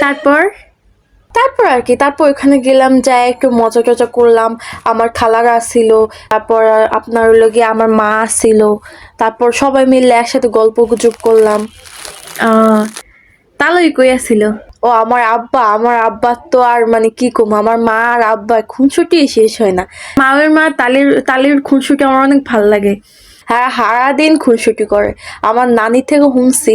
তারপর তারপর আর কি, তারপর ওখানে গেলাম, যাই একটু মজা টজা করলাম। আমার খালারা আসছিল, তারপর আপনার হলো গিয়ে আমার মা আসছিল, তারপর সবাই মিলে একসাথে গল্প গুজব করলাম। তালই কই আছিল? ও আমার আব্বা তো আর মানে কি কম, আমার মা আর আব্বা খুনসুটি শেষ হয় না। মায়ের মা তালির তালির খুনসুটি আমার অনেক ভাল লাগে। হ্যাঁ, সারাদিন খুনসুটি করে। আমার নানি থেকে শুনছি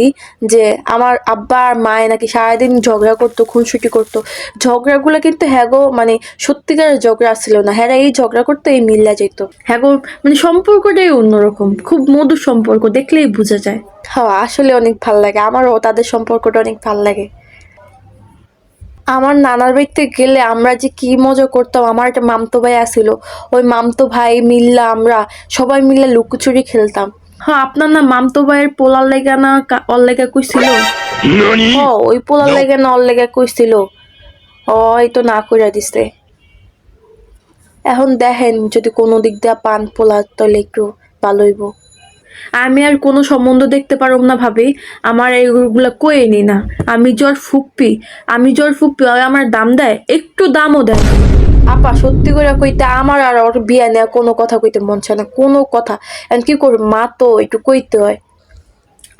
যে আমার আব্বা আর মায়ে নাকি সারাদিন ঝগড়া করতো, খুনসুটি করতো। ঝগড়াগুলো কিন্তু হ্যাগো মানে সত্যিকারের ঝগড়া ছিল না, হ্যাঁ এই ঝগড়া করতো এই মিল্লা যেত। হ্যাঁ গো, মানে সম্পর্কটাই অন্যরকম, খুব মধুর সম্পর্ক, দেখলেই বোঝা যায়। হ্যাঁ, আসলে অনেক ভাল লাগে, আমারও তাদের সম্পর্কটা অনেক ভাল লাগে। আমার নানার বাড়িতে গেলে আমরা যে কি মজা করতাম। আমার একটা মামতো ভাই আছিল, ওই মামতো ভাই মিল্লা আমরা সবাই মিলে লুকোচুরি খেলতাম। হ্যাঁ, আপনার না মামতো ভাইয়ের পোলার লেগা না ওর লেগা কইছিল? ও ওই পোলার লেগে না ওর লেগে কইছিল, ওই তো না কইরা দিছে। এখন দেখেন যদি কোনো দিক দিয়ে পান পোলা তাহলে একটু ভালো হইব। আমি আর কোনো সম্বন্ধ দেখতে পারব না ভাবি, আমার এইগুলা কইনি না। আমি জ্বর ফুপ্পি ওই আমার দাম দেয়, একটু দামও দেয় না। আপা সত্যি করে কইতে আমার আর ওর বিয়া নেওয়া কোনো কথা কইতে মন চায় না, কোনো কথা। এখন কি করব, মা তো একটু কইতে হয়।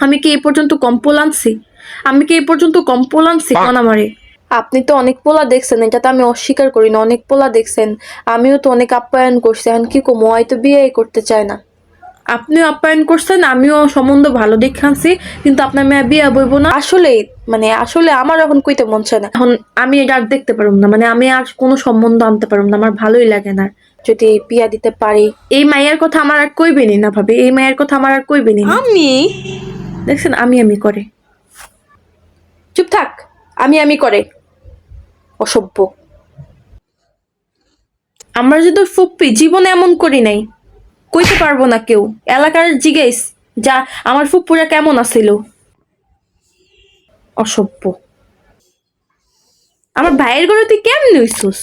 আমি কি এই পর্যন্ত কম পোলানছি কোন আমারে? আপনি তো অনেক পোলা দেখছেন, এটা তো আমি অস্বীকার করি না, অনেক পোলা দেখছেন। আমিও তো অনেক আপ্যায়ন করছি, এখন কি করবো, হয়তো বিয়েই করতে চায় না। আপনিও আপ্যায়ন করছেন, আমিও সম্বন্ধ ভালো দেখে আনছি, কিন্তু আপনার মেয়ে বিয়া বইব না। আসলে আমার এখন কইতে মন চায় না। এখন আমি এটা আর দেখতে পারব না, মানে আমি আর কোনো সম্বন্ধ আনতে পারব না, আমার ভালোই লাগে না। যদি বিয়া দিতে পারি। এই মায়ের কথা আমার আর কইবেনি না ভাবি, এই মায়ের কথা আমার আর কইবেনি না। আমি দেখছেন আমি করে। চুপ থাক, আমি করে অসভ্য। আমরা যে তোর ফুপ্পি জীবনে এমন করি নাই, কইতে পারবো না কেউ। এলাকার জিজ্ঞেস যা আমার ফুপ্পুরা কেমন আছিল। অসভ্য। আমার ভাইয়ের ঘরে তুই কেমন হইছস?